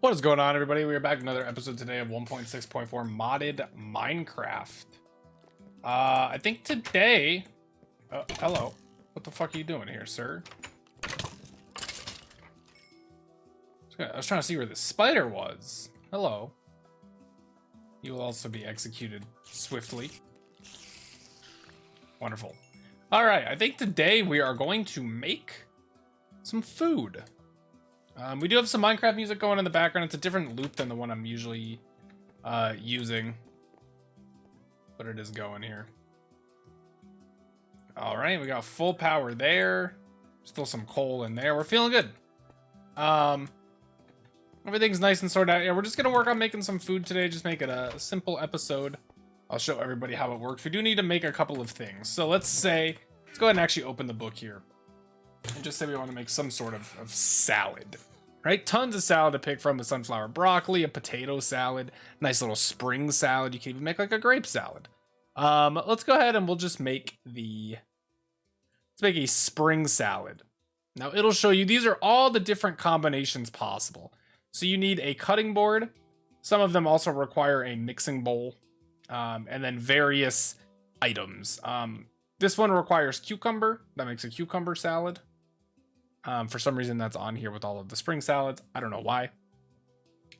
What is going on, everybody? We are back with another episode today of 1.6.4 modded Minecraft. I think today... hello. What the fuck are you doing here, sir? I was trying to see where the spider was. Hello. You will also be executed swiftly. Wonderful. Alright, I think today we are going to make some food. We do have some Minecraft music going in the background. It's a different loop than the one I'm usually using. But it is going here. Alright, we got full power there. Still some coal in there. We're feeling good. Everything's nice and sorted out. Yeah, we're just going to work on making some food today. Just make it a simple episode. I'll show everybody how it works. We do need to make a couple of things. So let's go ahead and actually open the book here. And just say we want to make some sort of salad, right? Tons of salad to pick from: the sunflower broccoli, a potato salad, nice little spring salad. You can even make like a grape salad. Let's go ahead and we'll just make let's make a spring salad. Now it'll show you, these are all the different combinations possible. So you need a cutting board. Some of them also require a mixing bowl, and then various items. This one requires cucumber. That makes a cucumber salad. For some reason that's on here with all of the spring salads. I don't know why.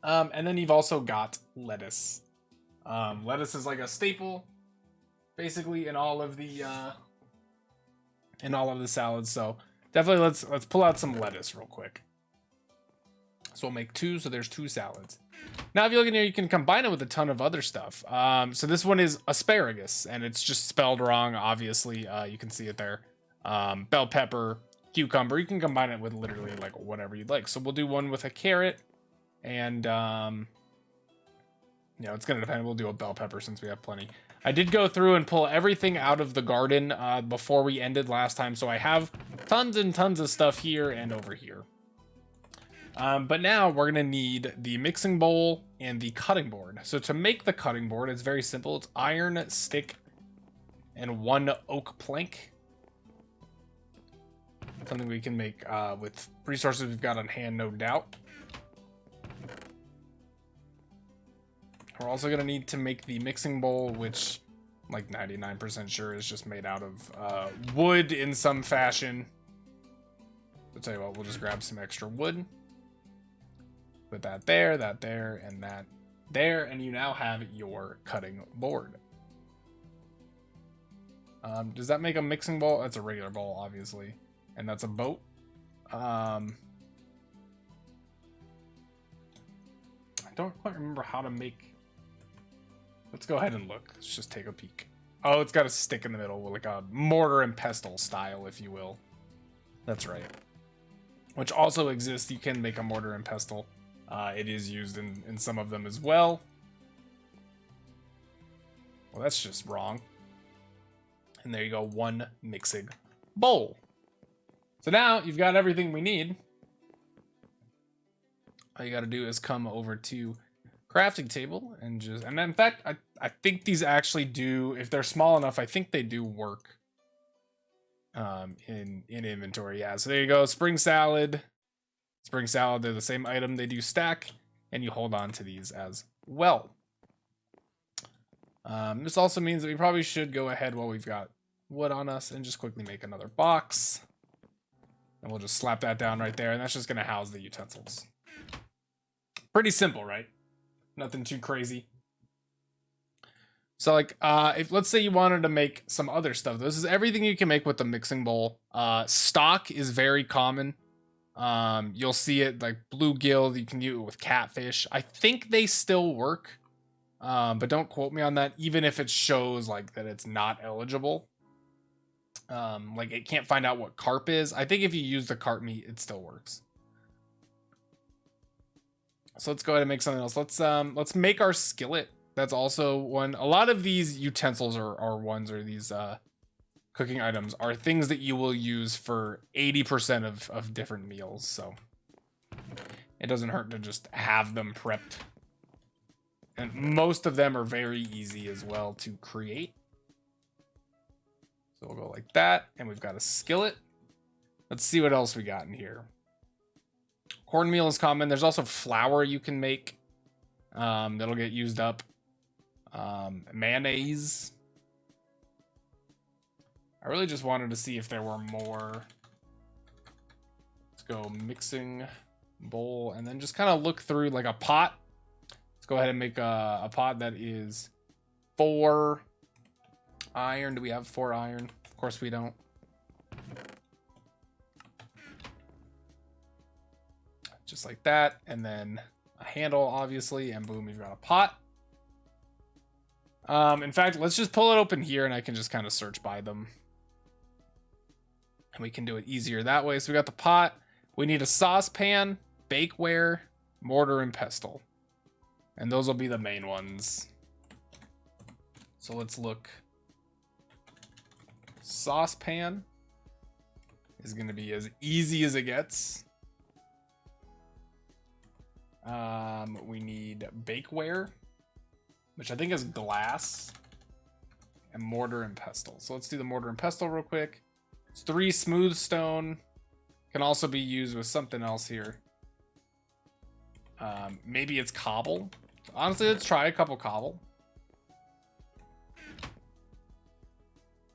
And then you've also got lettuce. Lettuce is like a staple, basically, in all of the salads. So definitely let's pull out some lettuce real quick. So we'll make two. So there's two salads. Now, if you look in here, you can combine it with a ton of other stuff. So this one is asparagus, and it's just spelled wrong. Obviously, you can see it there. Bell pepper, cucumber. You can combine it with literally like whatever you'd like. So we'll do one with a carrot, and it's gonna depend. We'll do a bell pepper since we have plenty. I did go through and pull everything out of the garden before we ended last time, so I have tons and tons of stuff here and over here. But now we're gonna need the mixing bowl and the cutting board. So to make the cutting board, it's very simple. It's iron, stick, and one oak plank. Something we can make with resources we've got on hand, no doubt. We're also gonna need to make the mixing bowl, which I'm like 99% sure is just made out of wood in some fashion. I'll tell you what, we'll just grab some extra wood. Put that there, and that there, and you now have your cutting board. Does that make a mixing bowl? That's a regular bowl, obviously. And that's a boat. I don't quite remember how to make... Let's go ahead and look. Let's just take a peek. Oh, it's got a stick in the middle, like a mortar and pestle style, if you will. That's right. Which also exists. You can make a mortar and pestle. It is used in some of them as well. Well, that's just wrong. And there you go, one mixing bowl. So now you've got everything we need. All you got to do is come over to crafting table and in fact, I think these actually do, if they're small enough, I think they do work in inventory. Yeah, so there you go, spring salad. Spring salad, they're the same item. They do stack, and you hold on to these as well. This also means that we probably should go ahead while we've got wood on us and just quickly make another box. And we'll just slap that down right there, and that's just going to house the utensils. Pretty simple, right? Nothing too crazy. So, like, if let's say you wanted to make some other stuff. This is everything you can make with the mixing bowl. Stock is very common. You'll see it like bluegill. You can do it with catfish. I think they still work, but don't quote me on that. Even if it shows like that it's not eligible, like it can't find out what carp is. I think if you use the carp meat, it still works. So let's go ahead and make something else. Let's make our skillet. That's also one. A lot of these utensils or these cooking items are things that you will use for 80% of different meals, so it doesn't hurt to just have them prepped. And most of them are very easy as well to create. So we'll go like that, and we've got a skillet. Let's see what else we got in here. Of Cornmeal is common. There's also flour you can make. That'll get used up. Mayonnaise. I really just wanted to see if there were more. Let's go mixing bowl and then just kind of look through like a pot. Let's go ahead and make a pot that is 4 iron. Do we have 4 iron? Of course we don't. Just like that, and then a handle, obviously, and boom, you've got a pot. In fact, let's just pull it open here, and I can just kind of search by them. And we can do it easier that way. So we got the pot. We need a saucepan, bakeware, mortar, and pestle. And those will be the main ones. So let's look. Saucepan is going to be as easy as it gets. We need bakeware, which I think is glass, and mortar and pestle. So let's do the mortar and pestle real quick. It's 3 smooth stone. Can also be used with something else here. Maybe it's cobble. Honestly, let's try a couple cobble.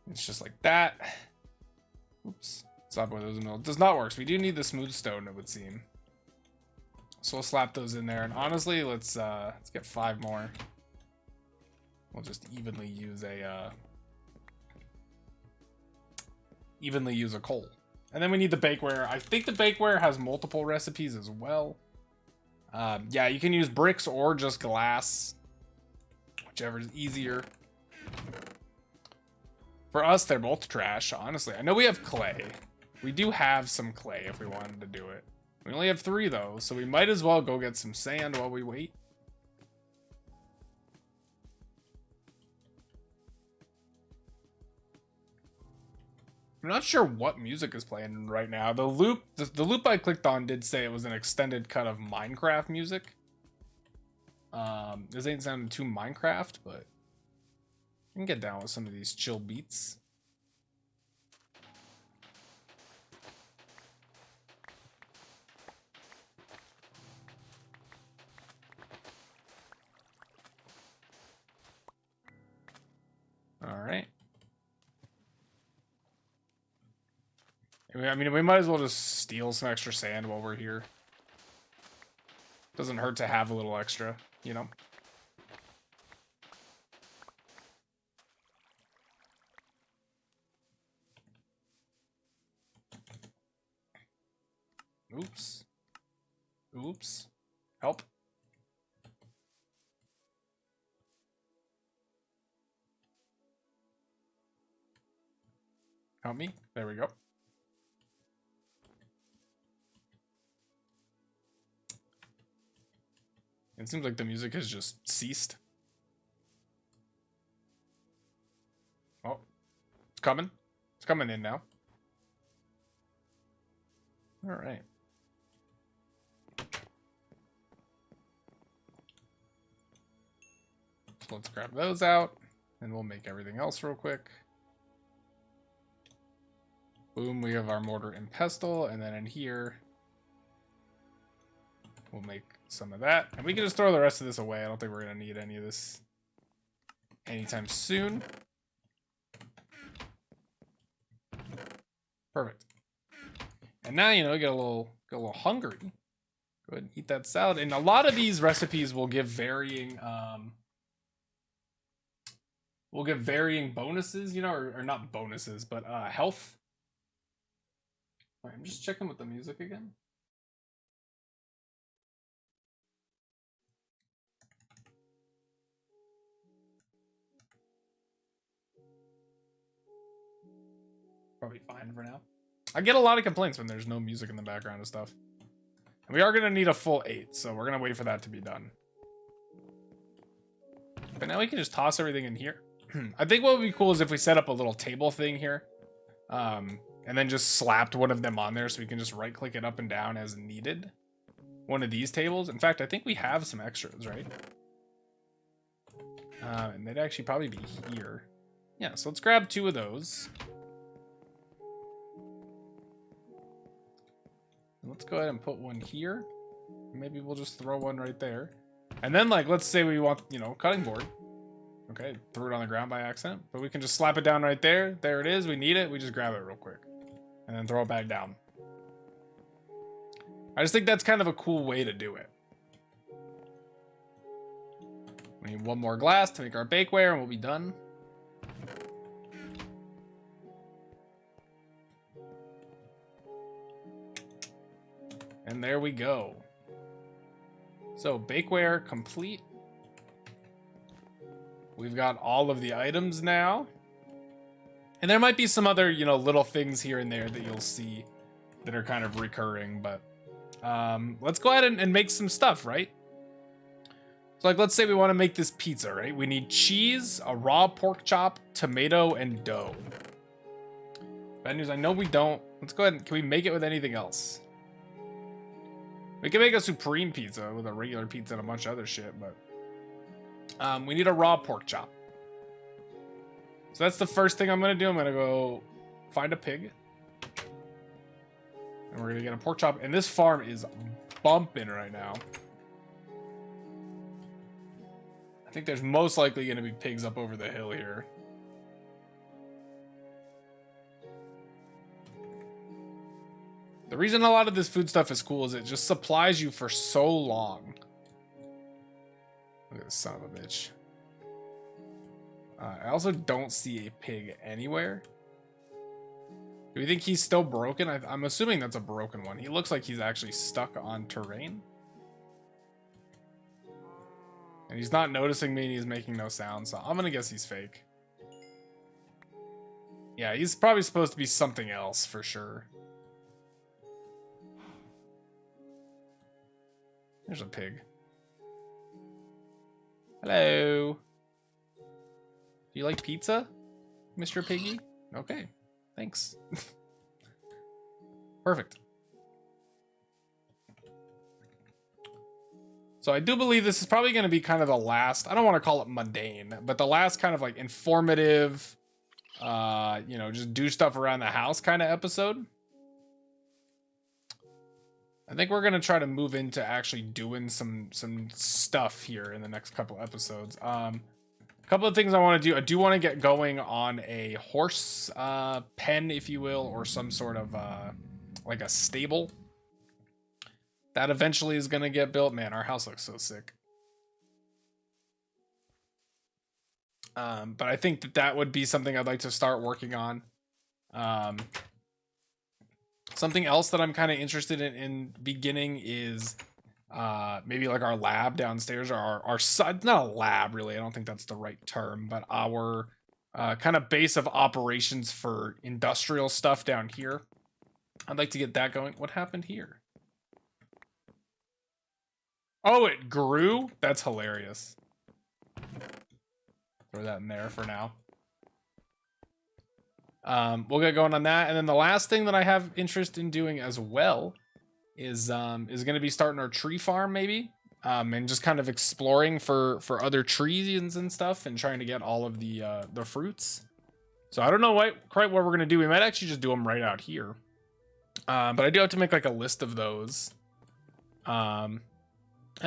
It's just like that. Oops. Stop with those in the middle. It does not work. So we do need the smooth stone, it would seem. So we'll slap those in there. And honestly, let's get 5 more. We'll just evenly use a coal. And then we need the bakeware. I think the bakeware has multiple recipes as well. Yeah, you can use bricks or just glass, whichever is easier. For us, they're both trash, honestly. I know we have clay. We do have some clay if we wanted to do it. We only have 3 though, so we might as well go get some sand while we wait. I'm not sure what music is playing right now. The loop I clicked on did say it was an extended cut of Minecraft music. This ain't sounding too Minecraft, but I can get down with some of these chill beats. All right. I mean, we might as well just steal some extra sand while we're here. Doesn't hurt to have a little extra, you know? Oops. Oops. Help. Help me. There we go. It seems like the music has just ceased. Oh, it's coming. It's coming in now. All right. So let's grab those out, and we'll make everything else real quick. Boom, we have our mortar and pestle, and then in here, we'll make some of that. And we can just throw the rest of this away. I don't think we're going to need any of this anytime soon. Perfect. And now, you know, get a little hungry. Go ahead and eat that salad. And a lot of these recipes will give varying bonuses, you know, or not bonuses, but health. All right, I'm just checking with the music again. Probably fine for now. I get a lot of complaints when there's no music in the background and stuff. And we are going to need a full 8, so we're going to wait for that to be done. But now we can just toss everything in here. I think what would be cool is if we set up a little table thing here. And then just slapped one of them on there so we can just right click it up and down as needed. One of these tables. In fact, I think we have some extras, right? And they'd actually probably be here. Yeah, so let's grab 2 of those. Let's go ahead and put one here. Maybe we'll just throw one right there. And then, like, let's say we want, you know, cutting board. Okay, threw it on the ground by accident. But we can just slap it down right there. There it is. We need it. We just grab it real quick. And then throw it back down. I just think that's kind of a cool way to do it. We need one more glass to make our bakeware and we'll be done. And there we go. So bakeware complete. We've got all of the items now. And there might be some other, you know, little things here and there that you'll see that are kind of recurring, but let's go ahead and make some stuff, right? So like, let's say we want to make this pizza, right? We need cheese, a raw pork chop, tomato, and dough. Bad news, I know we don't. Let's go ahead and, can we make it with anything else? We can make a supreme pizza with a regular pizza and a bunch of other shit, but we need a raw pork chop. So that's the first thing I'm gonna do. I'm gonna go find a pig. And we're gonna get a pork chop. And this farm is bumping right now. I think there's most likely gonna be pigs up over the hill here. The reason a lot of this food stuff is cool is it just supplies you for so long. Look at this son of a bitch. I also don't see a pig anywhere. Do we think he's still broken? I'm assuming that's a broken one. He looks like he's actually stuck on terrain. And he's not noticing me and he's making no sound, so I'm gonna guess he's fake. Yeah, he's probably supposed to be something else for sure. There's a pig. Hello. Do you like pizza, Mr. Piggy? Okay, thanks. Perfect. So I do believe this is probably going to be kind of the last, I don't want to call it mundane, but the last kind of like informative, you know, just do stuff around the house kind of episode. I think we're going to try to move into actually doing some stuff here in the next couple episodes. A couple of things I want to do. I do want to get going on a horse pen, if you will, or some sort of like a stable. That eventually is going to get built. Man, our house looks so sick. But I think that that would be something I'd like to start working on. Something else that I'm kind of interested in beginning is maybe like our lab downstairs, or our not a lab really, I don't think that's the right term, but our kind of base of operations for industrial stuff down here. I'd like to get that going. What happened here? Oh, it grew? That's hilarious. Throw that in there for now. We'll get going on that. And then the last thing that I have interest in doing as well is going to be starting our tree farm maybe. And just kind of exploring for other trees and stuff and trying to get all of the fruits. So I don't know quite what we're going to do. We might actually just do them right out here. But I do have to make like a list of those. And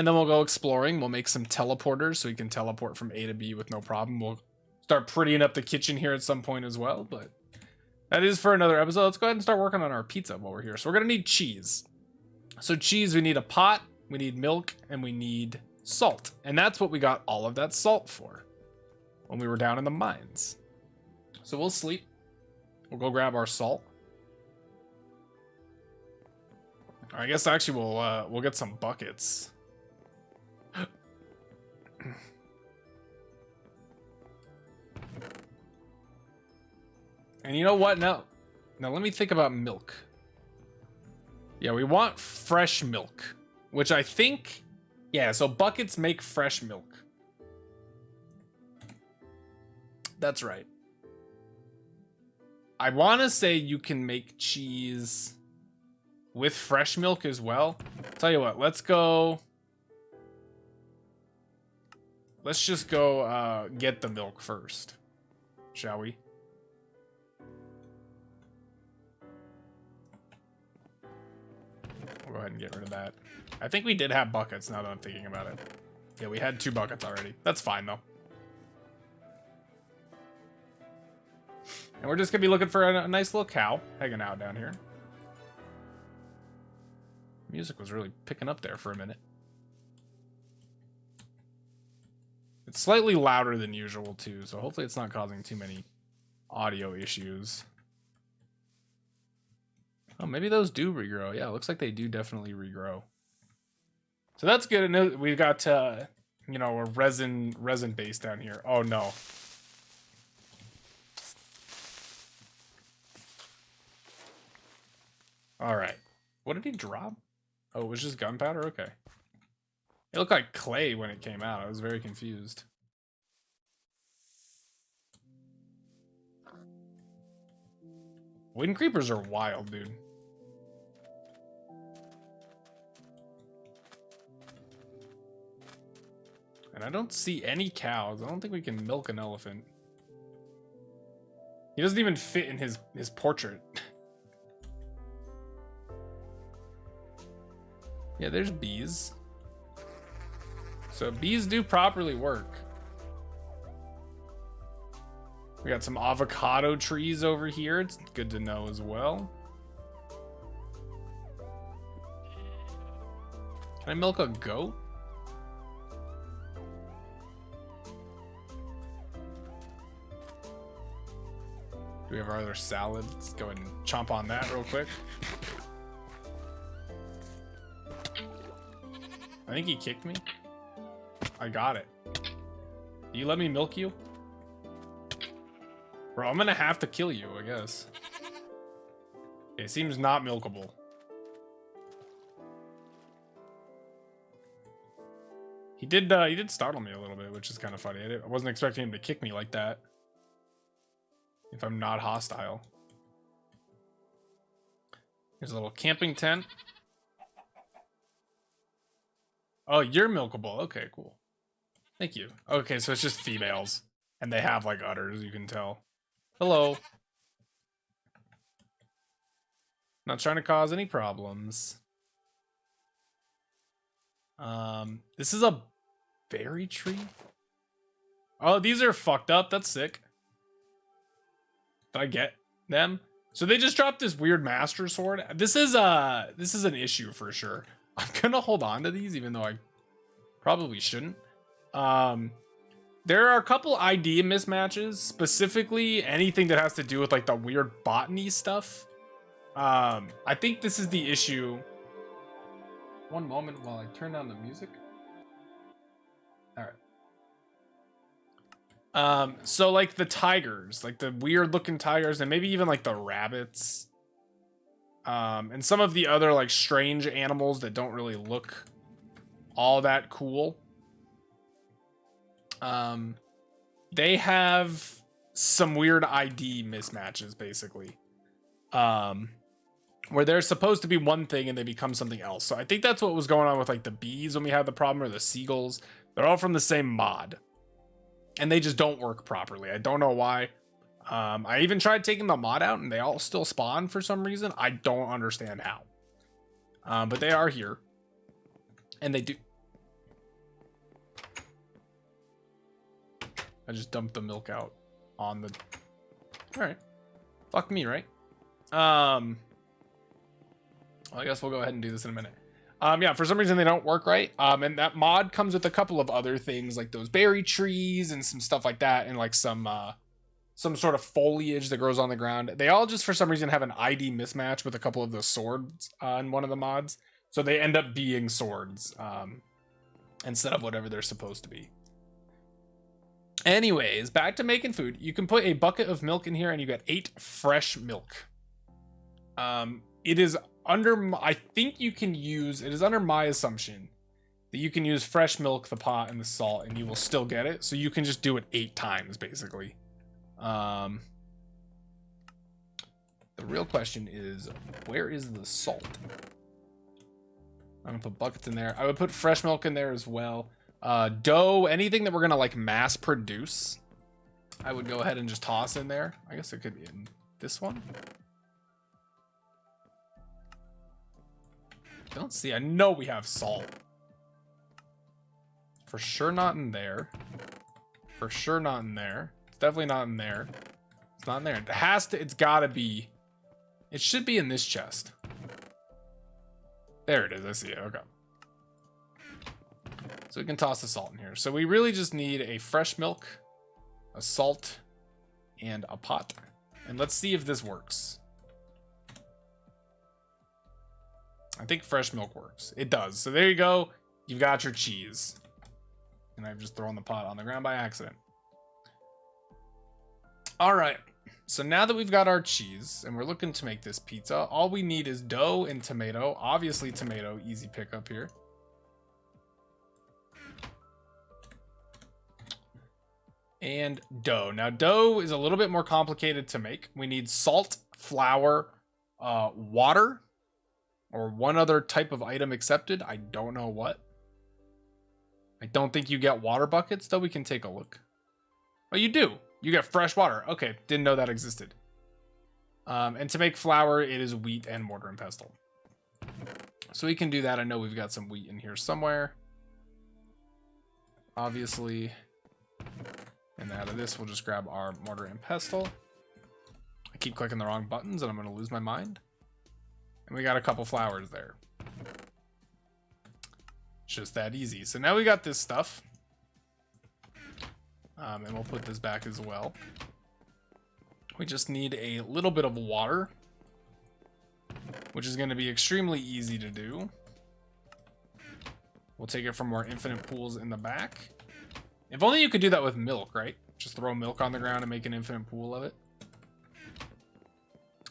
then we'll go exploring. We'll make some teleporters so we can teleport from A to B with no problem. We'll start prettying up the kitchen here at some point as well, but that is for another episode. Let's go ahead and start working on our pizza while we're here. So we're going to need cheese. So cheese, we need a pot, we need milk, and we need salt. And that's what we got all of that salt for when we were down in the mines. So we'll sleep. We'll go grab our salt. I guess actually we'll get some buckets. And you know what? Now let me think about milk. Yeah, we want fresh milk, which I think, yeah, so buckets make fresh milk. That's right. I want to say you can make cheese with fresh milk as well. Tell you what, let's just go get the milk first, shall we? We'll go ahead and get rid of that. I think we did have buckets now that I'm thinking about it. Yeah, we had 2 buckets already. That's fine, though. And we're just going to be looking for a nice little cow hanging out down here. Music was really picking up there for a minute. It's slightly louder than usual, too, so hopefully it's not causing too many audio issues. Oh, maybe those do regrow. Yeah, it looks like they do definitely regrow. So that's good. And we've got, you know, a resin base down here. Oh, no. All right. What did he drop? Oh, it was just gunpowder? Okay. It looked like clay when it came out. I was very confused. Wind creepers are wild, dude. And I don't see any cows. I don't think we can milk an elephant. He doesn't even fit in his portrait. Yeah, there's bees. So bees do properly work. We got some avocado trees over here. It's good to know as well. Can I milk a goat? Do we have our other salad? Let's go ahead and chomp on that real quick. I think he kicked me. I got it. Do you let me milk you? Bro, I'm gonna have to kill you, I guess. It seems not milkable. He did startle me a little bit, which is kind of funny. I wasn't expecting him to kick me like that. If I'm not hostile. Here's a little camping tent. Oh, you're milkable. Okay, cool. Thank you. Okay, so it's just females. And they have, like, udders, you can tell. Hello. Not trying to cause any problems. This is a berry tree? Oh, these are fucked up. That's sick. Did I get them? So they just dropped this weird master sword. This is an issue for sure. I'm gonna hold on to these, even though I probably shouldn't. There are a couple ID mismatches, specifically anything that has to do with like the weird botany stuff. I think this is the issue. One moment while I turn down the music. All right. So like the tigers, like the weird looking tigers, and maybe even like the rabbits. And some of the other like strange animals that don't really look all that cool. They have some weird ID mismatches, basically. Where they're supposed to be one thing and they become something else. So I think that's what was going on with like the bees when we had the problem, or the seagulls. They're all from the same mod. And they just don't work properly. I don't know why. I even tried taking the mod out and they all still spawn for some reason. I don't understand how. But they are here. And they do. I just dumped the milk out on the... Alright. Fuck me, right? Well, I guess we'll go ahead and do this in a minute. Yeah, for some reason they don't work right. And that mod comes with a couple of other things, like those berry trees and some stuff like that, and like some sort of foliage that grows on the ground. They all just, for some reason, have an ID mismatch with a couple of the swords in one of the mods. So they end up being swords instead of whatever they're supposed to be. Anyways, back to making food. You can put a bucket of milk in here and you get 8 fresh milk. It is under, I think you can use, it is under my assumption that you can use fresh milk, the pot, and the salt, and you will still get it. So you can just do it 8 times, basically. The real question is, where is the salt? I'm gonna put buckets in there. I would put fresh milk in there as well. Dough, anything that we're gonna like mass produce, I would go ahead and just toss in there. I guess it could be in this one. Don't see. I know we have salt. For sure not in there. For sure not in there. It's definitely not in there. It's not in there. It has to. It's gotta be. It should be in this chest. There it is. I see it. Okay. So we can toss the salt in here. So we really just need a fresh milk, a salt, and a pot. And let's see if this works. I think fresh milk works. It does. So there you go. You've got your cheese. And I've just thrown the pot on the ground by accident. All right. So now that we've got our cheese and we're looking to make this pizza, all we need is dough and tomato. Obviously tomato, easy pickup here. And dough. Now dough is a little bit more complicated to make. We need salt, flour, water, or one other type of item accepted. I don't know what. I don't think you get water buckets, though. We can take a look. Oh, you do. You get fresh water. Okay, didn't know that existed. And to make flour, it is wheat and mortar and pestle. So we can do that. I know we've got some wheat in here somewhere. Obviously. And out of this, we'll just grab our mortar and pestle. I keep clicking the wrong buttons and I'm going to lose my mind. And we got a couple flours there. It's just that easy. So now we got this stuff. And we'll put this back as well. We just need a little bit of water, which is going to be extremely easy to do. We'll take it from our infinite pools in the back. If only you could do that with milk, right? Just throw milk on the ground and make an infinite pool of it.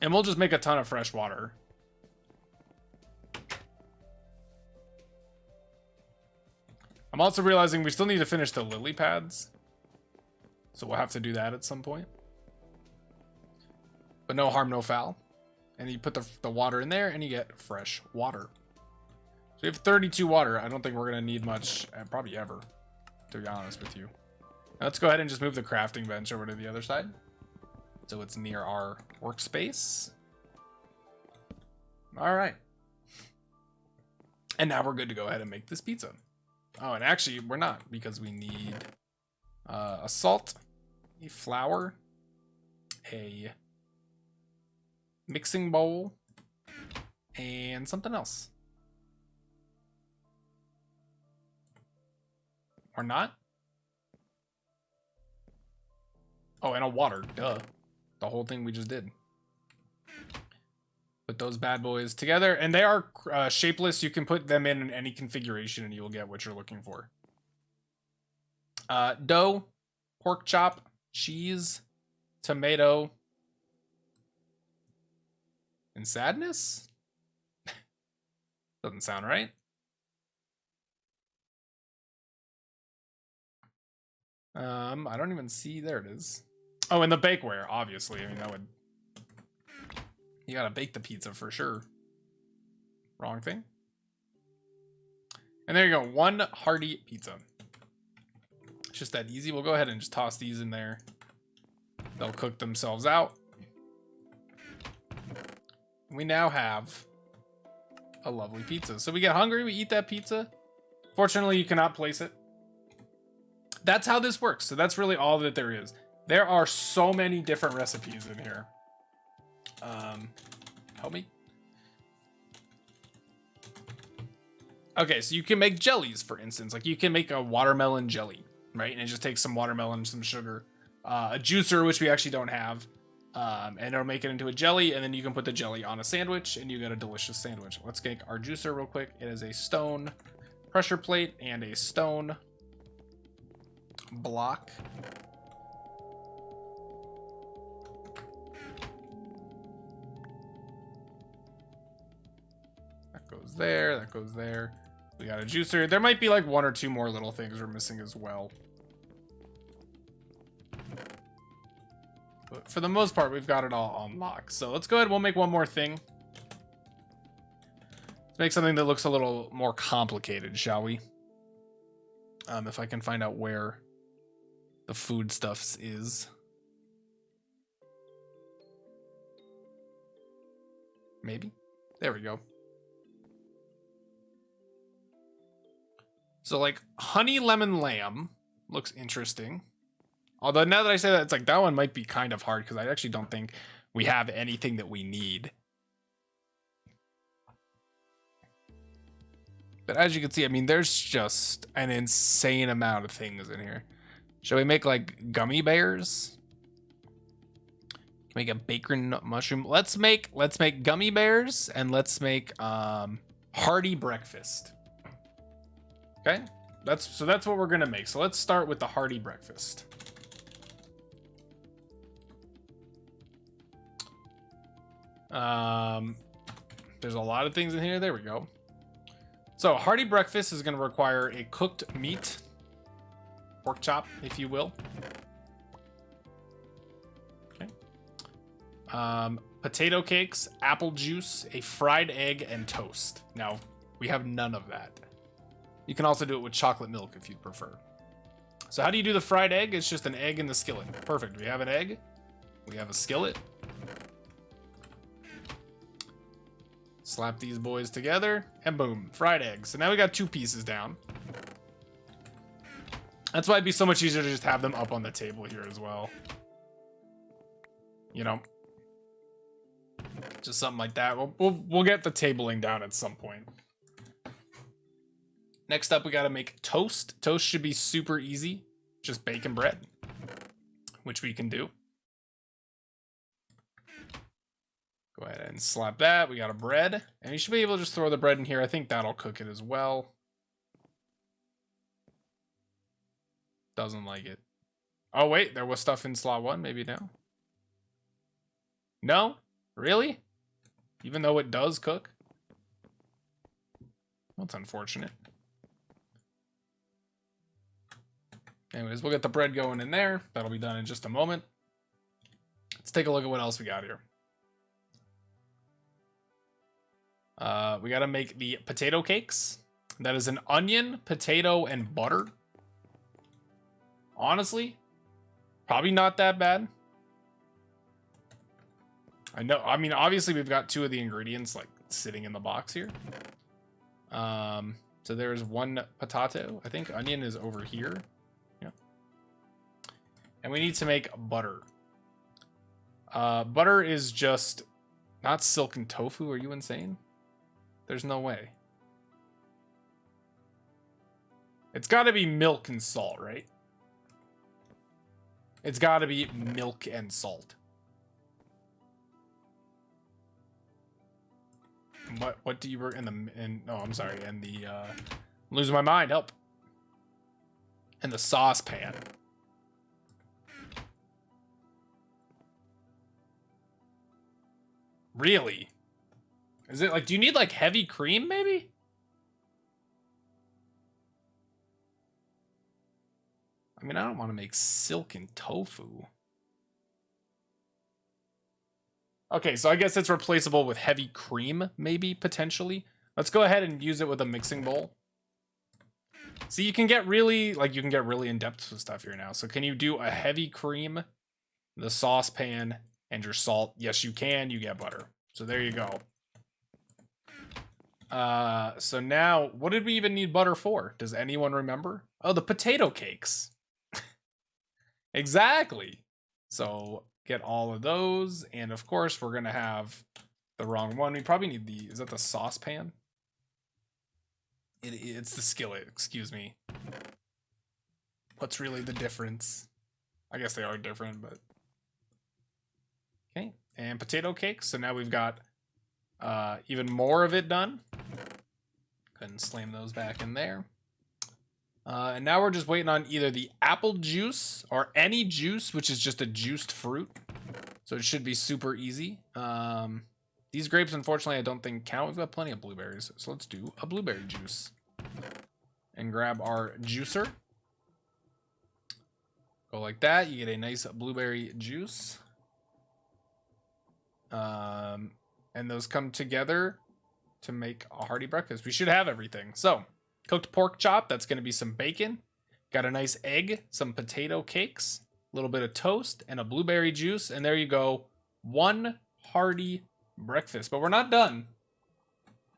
And we'll just make a ton of fresh water. I'm also realizing we still need to finish the lily pads. So we'll have to do that at some point. But no harm, no foul. And you put the water in there and you get fresh water. So we have 32 water. I don't think we're going to need much, probably ever, to be honest with you. Now let's go ahead and just move the crafting bench over to the other side. So it's near our workspace. All right. And now we're good to go ahead and make this pizza. Oh, and actually we're not, because we need a salt, a flour, a mixing bowl, and something else. Or not? Oh, and a water, duh. The whole thing we just did. Put those bad boys together, and they are shapeless. You can put them in any configuration and you will get what you're looking for. Dough, pork chop, cheese, tomato, and sadness? Doesn't sound right. I don't even see. There it is. Oh, and the bakeware, obviously. I mean, that would... You gotta bake the pizza for sure. Wrong thing. And there you go. One hearty pizza. It's just that easy. We'll go ahead and just toss these in there. They'll cook themselves out. We now have a lovely pizza. So we get hungry, we eat that pizza. Fortunately, you cannot place it. That's how this works. So that's really all that there is. There are so many different recipes in here. Help me. Okay, so you can make jellies, for instance. Like you can make a watermelon jelly, right? And it just takes some watermelon, some sugar, a juicer, which we actually don't have, and it'll make it into a jelly. And then you can put the jelly on a sandwich, and you get a delicious sandwich. Let's make our juicer real quick. It is a stone pressure plate and a stone block. That goes there, that goes there. We got a juicer. There might be like one or two more little things we're missing as well. But for the most part, we've got it all on lock. So let's go ahead, we'll make one more thing. Let's make something that looks a little more complicated, shall we? If I can find out where the foodstuffs is. Maybe. There we go. So like honey lemon lamb looks interesting. Although now that I say that, it's like that one might be kind of hard because I actually don't think we have anything that we need. But as you can see, I mean, there's just an insane amount of things in here. Shall we make like gummy bears? Make a bacon mushroom. Let's make gummy bears and let's make hearty breakfast. Okay, that's what we're gonna make. So let's start with the hearty breakfast. There's a lot of things in here. There we go. So hearty breakfast is going to require a cooked meat, pork chop, if you will. Okay. Potato cakes, apple juice, a fried egg, and toast. Now, we have none of that. You can also do it with chocolate milk if you'd prefer. So how do you do the fried egg? It's just an egg in the skillet. Perfect. We have an egg. We have a skillet. Slap these boys together, and boom, fried eggs. So now we got 2 pieces down. That's why it'd be so much easier to just have them up on the table here as well. You know, just something like that. We'll get the tabling down at some point. Next up, we got to make toast. Toast should be super easy, just bacon bread, which we can do. Go ahead and slap that. We got a bread. And you should be able to just throw the bread in here. I think that'll cook it as well. Doesn't like it. Oh, wait. There was stuff in slot 1. Maybe now. No? Really? Even though it does cook? That's unfortunate. Anyways, we'll get the bread going in there. That'll be done in just a moment. Let's take a look at what else we got here. We got to make the potato cakes. That is an onion, potato, and butter. Honestly, probably not that bad. I know. I mean, obviously, we've got 2 of the ingredients like sitting in the box here. So there's 1 potato. I think onion is over here. Yeah. And we need to make butter. Butter is just not silken tofu. Are you insane? There's no way. It's got to be milk and salt, right? It's got to be milk and salt. What do you work in the oh, I'm sorry, and the I'm losing my mind, help. And the saucepan. Really? Is it like, do you need like heavy cream maybe? I mean, I don't want to make silken tofu. Okay, so I guess it's replaceable with heavy cream, maybe, potentially. Let's go ahead and use it with a mixing bowl. See, you can get really in-depth with stuff here now. So can you do a heavy cream, the saucepan, and your salt? Yes, you can. You get butter. So there you go. So now, what did we even need butter for? Does anyone remember? Oh, the potato cakes. Exactly. So get all of those, and of course we're gonna have the wrong one. We probably need the, is that the saucepan? It's the skillet, excuse me. What's really the difference? I guess they are different, but okay. And potato cakes. So now we've got even more of it done. Go ahead and slam those back in there. And now we're just waiting on either the apple juice or any juice, which is just a juiced fruit. So it should be super easy. These grapes, unfortunately, I don't think count. We've got plenty of blueberries. So let's do a blueberry juice. And grab our juicer. Go like that. You get a nice blueberry juice. And those come together to make a hearty breakfast. We should have everything. So, cooked pork chop. That's going to be some bacon. Got a nice egg, some potato cakes, a little bit of toast, and a blueberry juice. And there you go. One hearty breakfast. But we're not done.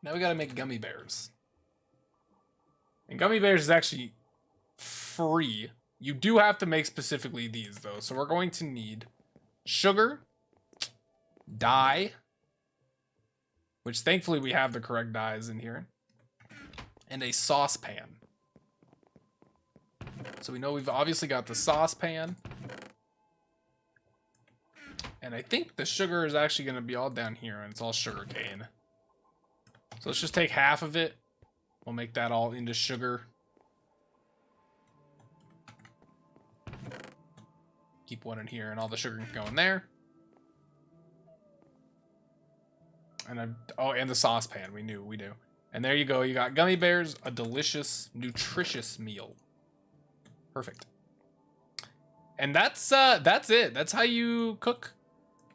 Now we got to make gummy bears. And Gummy Bears is actually free. You do have to make specifically these, though. So we're going to need sugar, dye, which thankfully we have the correct dyes in here, and a saucepan. So we know we've obviously got the saucepan. And I think the sugar is actually going to be all down here, and it's all sugar cane. So let's just take half of it. We'll make that all into sugar. Keep one in here, and all the sugar can go in there. And and the saucepan. We do. And there you go. You got Gummy Bears, a delicious, nutritious meal. Perfect. And that's it. That's how you cook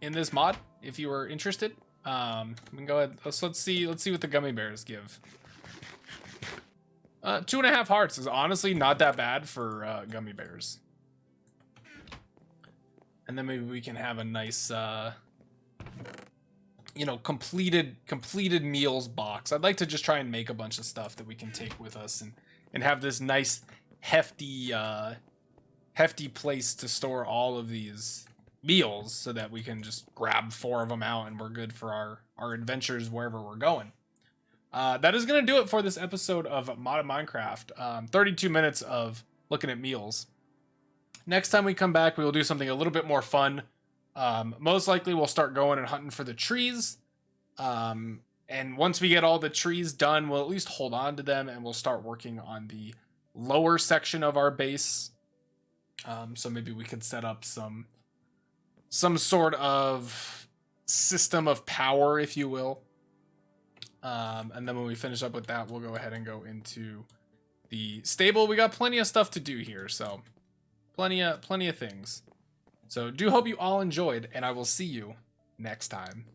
in this mod. If you were interested, we can go ahead. Let's see what the Gummy Bears give. 2.5 hearts is honestly not that bad for Gummy Bears. And then maybe we can have a nice, you know, completed meals box. I'd like to just try and make a bunch of stuff that we can take with us and have this nice hefty place to store all of these meals so that we can just grab 4 of them out and we're good for our adventures wherever we're going. That is going to do it for this episode of Modded Minecraft. 32 minutes of looking at meals. Next time we come back, we will do something a little bit more fun. Most likely we'll start going and hunting for the trees. And once we get all the trees done, we'll at least hold on to them and we'll start working on the lower section of our base. So maybe we could set up some sort of system of power, if you will. And then when we finish up with that, we'll go ahead and go into the stable. We got plenty of stuff to do here, so plenty of things. So do hope you all enjoyed, and I will see you next time.